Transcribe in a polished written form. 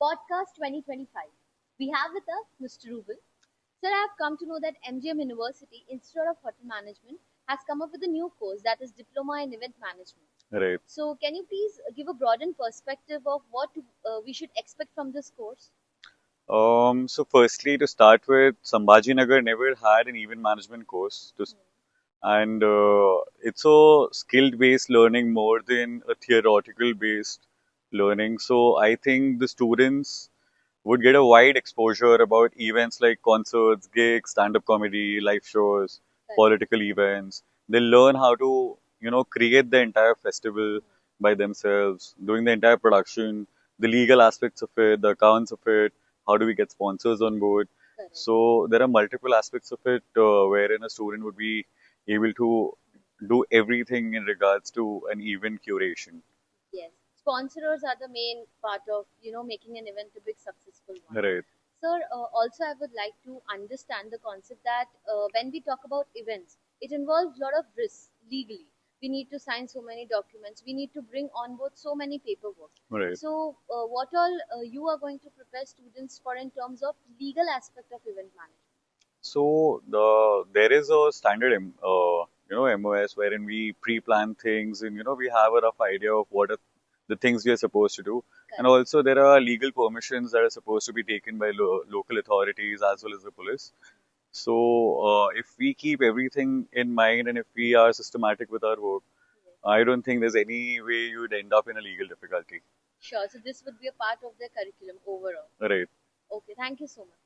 Podcast 2025. We have with us Mr. Rubin. Sir, I have come to know that MGM University Institute of Hotel Management has come up with a new course that is Diploma in Event Management. Right. So, can you please give a broadened perspective of what we should expect from this course? So firstly, to start with, Sambhaji Nagar never had an event management course, and it's a skill-based learning more than a theoretical-based learning. So I think the students would get a wide exposure about events like concerts, gigs, stand-up comedy, live shows, Correct. political events. They learn how to, create the entire festival by themselves, doing the entire production, the legal aspects of it, the accounts of it, how do we get sponsors on board. Correct. So there are multiple aspects of it wherein a student would be able to do everything in regards to an event curation. Yes. Sponsors are the main part of making an event a big successful one. Right. Sir, also I would like to understand the concept that when we talk about events, it involves a lot of risks legally. We need to sign so many documents. We need to bring on board so many paperwork. Right. So, what all you are going to prepare students for in terms of legal aspect of event management? So there is a standard MOS wherein we pre-plan things and we have a rough idea of what are the things we are supposed to do. And Correct. also there are legal permissions that are supposed to be taken by local authorities as well as the police. So if we keep everything in mind and if we are systematic with our work, Yes. I don't think there's any way you'd end up in a legal difficulty. Sure. So this would be a part of the curriculum overall. Right. Okay. Thank you so much.